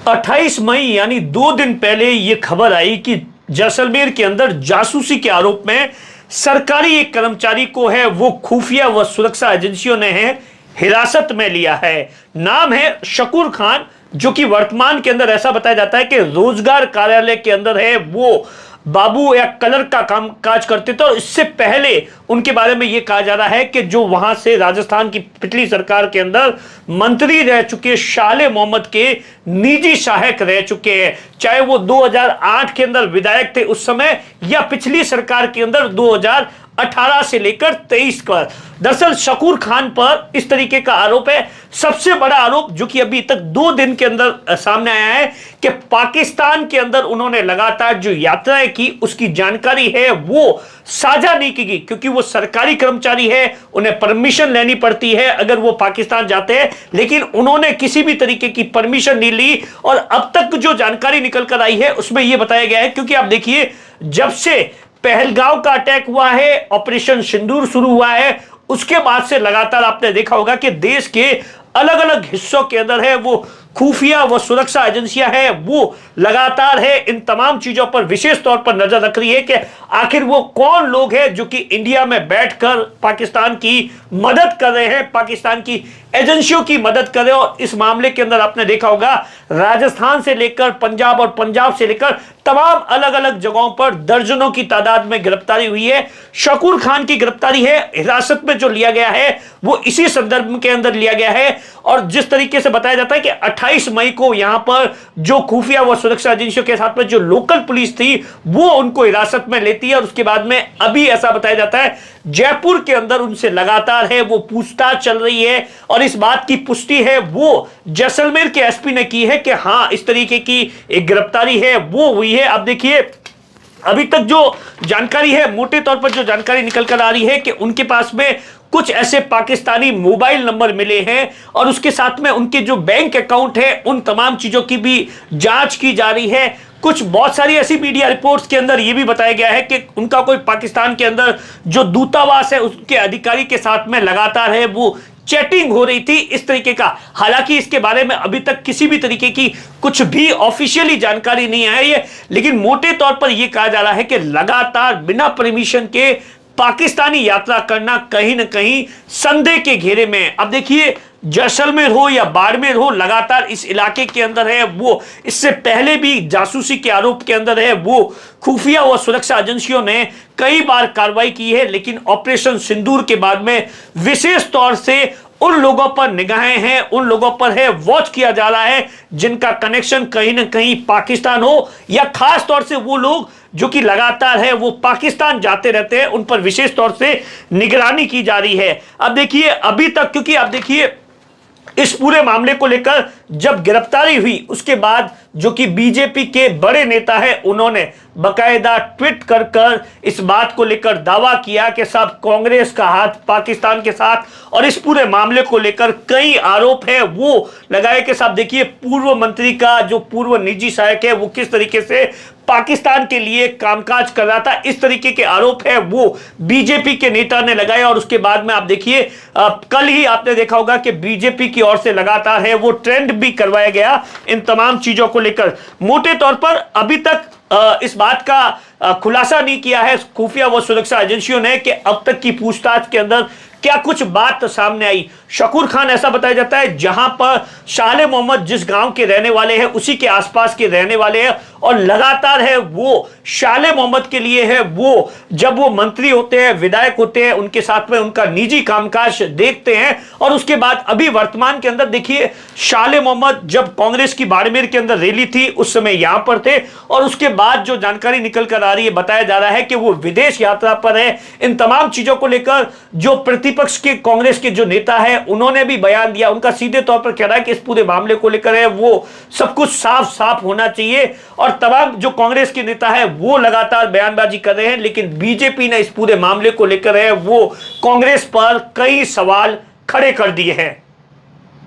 28 मई यानी 2 दिन पहले यह खबर आई कि जैसलमेर के अंदर जासूसी के आरोप में सरकारी एक कर्मचारी को है वो खुफिया व सुरक्षा एजेंसियों ने है हिरासत में लिया है। नाम है शकूर खान, जो कि वर्तमान के अंदर ऐसा बताया जाता है कि रोजगार कार्यालय के अंदर है वो बाबू या कलर का काम काज करते थे। और इससे पहले उनके बारे में यह कहा जा रहा है कि जो वहां से राजस्थान की पिछली सरकार के अंदर मंत्री रह चुके शाले मोहम्मद के निजी सहायक रह चुके हैं, चाहे वो 2008 के अंदर विधायक थे उस समय या पिछली सरकार के अंदर 2018 से लेकर 23 पर। दरअसल शकूर खान पर इस तरीके का आरोप है। सबसे बड़ा आरोप जो कि अभी तक 2 दिन के अंदर सामने आया है कि पाकिस्तान के अंदर उन्होंने लगातार जो यात्राएं की उसकी जानकारी है वो साझा नहीं की, क्योंकि वो सरकारी कर्मचारी है, उन्हें परमिशन लेनी पड़ती है अगर वो पाकिस्तान जाते हैं, लेकिन उन्होंने किसी भी तरीके की परमिशन नहीं ली। और अब तक जो जानकारी निकल कर आई है उसमें यह बताया गया है, क्योंकि आप देखिए जब से पहलगांव का अटैक हुआ है, ऑपरेशन सिंदूर शुरू हुआ है, उसके बाद से लगातार आपने देखा होगा कि देश के अलग अलग हिस्सों के अंदर है वो खुफिया व सुरक्षा एजेंसियां हैं वो लगातार है इन तमाम चीजों पर विशेष तौर पर नजर रख रही है कि आखिर वो कौन लोग हैं जो कि इंडिया में बैठकर पाकिस्तान की मदद कर रहे हैं, पाकिस्तान की एजेंसियों की मदद कर रहे हैं। और इस मामले के अंदर आपने देखा होगा राजस्थान से लेकर पंजाब और पंजाब से लेकर तमाम अलग अलग जगहों पर दर्जनों की तादाद में गिरफ्तारी हुई है। शकूर खान की गिरफ्तारी है, हिरासत में जो लिया गया है वो इसी संदर्भ के अंदर लिया गया है। और जिस तरीके से बताया जाता है कि 28 मई को यहां पर जो खुफिया व सुरक्षा एजेंसियों के साथ में जो लोकल पुलिस थी वो उनको हिरासत में लेती है। और उसके बाद में अभी ऐसा बताया जाता है जयपुर के अंदर उनसे लगातार है वो पूछताछ चल रही है। और इस बात की पुष्टि है वो जैसलमेर के एसपी ने की है कि हां इस तरीके की एक गिरफ्तारी है वो हुई है। अब देखिए अभी तक जो जानकारी है, मोटे तौर पर जो जानकारी निकल कर आ रही है कि उनके पास में कुछ ऐसे पाकिस्तानी मोबाइल नंबर मिले हैं और उसके साथ में उनके जो बैंक अकाउंट है उन तमाम चीजों की भी जांच की जा रही है। कुछ बहुत सारी ऐसी मीडिया रिपोर्ट्स के अंदर यह भी बताया गया है कि उनका कोई पाकिस्तान के अंदर जो दूतावास है उसके अधिकारी के साथ में लगातार है वो चैटिंग हो रही थी इस तरीके का। हालांकि इसके बारे में अभी तक किसी भी तरीके की कुछ भी ऑफिशियली जानकारी नहीं आई है, लेकिन मोटे तौर पर यह कहा जा रहा है कि लगातार बिना परमिशन के पाकिस्तानी यात्रा करना कहीं ना कहीं संदेह के घेरे में है। अब देखिए जैसलमेर हो या बाड़मेर हो, लगातार इस इलाके के अंदर है वो इससे पहले भी जासूसी के आरोप के अंदर है वो खुफिया व सुरक्षा एजेंसियों ने कई बार कार्रवाई की है। लेकिन ऑपरेशन सिंदूर के बाद में विशेष तौर से उन लोगों पर निगाहें हैं, उन लोगों पर है वॉच किया जा रहा है जिनका कनेक्शन कहीं ना कहीं पाकिस्तान हो, या खास तौर से वो लोग जो कि लगातार है वो पाकिस्तान जाते रहते हैं, उन पर विशेष तौर से निगरानी की जा रही है। अब देखिए अभी तक, क्योंकि आप देखिए इस पूरे मामले को लेकर जब गिरफ्तारी हुई उसके बाद जो कि बीजेपी के बड़े नेता है उन्होंने बकायदा ट्वीट कर कर इस बात को लेकर दावा किया कि साहब कांग्रेस का हाथ पाकिस्तान के साथ, और इस पूरे मामले को लेकर कई आरोप है वो लगाए कि साहब देखिए पूर्व मंत्री का जो पूर्व निजी सहायक है वो किस तरीके से पाकिस्तान के लिए कामकाज कर रहा था, इस तरीके के आरोप है वो बीजेपी के नेता ने लगाए। और उसके बाद में आप देखिए कल ही आपने देखा होगा कि बीजेपी की ओर से लगातार है वो ट्रेंड भी करवाया गया इन तमाम चीजों को लेकर। मोटे तौर पर अभी तक इस बात का खुलासा नहीं किया है खुफिया व सुरक्षा एजेंसियों ने कि अब तक की पूछताछ के अंदर क्या कुछ बात सामने आई। शकूर खान ऐसा बताया जाता है जहां पर शाले मोहम्मद जिस गांव के रहने वाले हैं उसी के आसपास के रहने वाले हैं, और लगातार है वो शाले मोहम्मद के लिए है वो जब वो मंत्री होते हैं, विधायक होते हैं, उनके साथ में उनका निजी कामकाज देखते हैं। और उसके बाद अभी वर्तमान के अंदर देखिए शाले मोहम्मद जब कांग्रेस की बाड़मेर के अंदर रैली थी उस समय यहां पर थे, और उसके बाद जो जानकारी निकल कर आ रही है बताया जा रहा है कि वो विदेश यात्रा पर है। इन तमाम चीजों को लेकर जो प्रतिपक्ष के कांग्रेस के जो नेता है उन्होंने भी बयान दिया, उनका सीधे तौर पर कह रहा है कि इस पूरे मामले को लेकर है वो सब कुछ साफ साफ होना चाहिए। और तमाम जो कांग्रेस के नेता है वो लगातार बयानबाजी कर रहे हैं, लेकिन बीजेपी ने इस पूरे मामले को लेकर है वो कांग्रेस पर कई सवाल खड़े कर दिए हैं।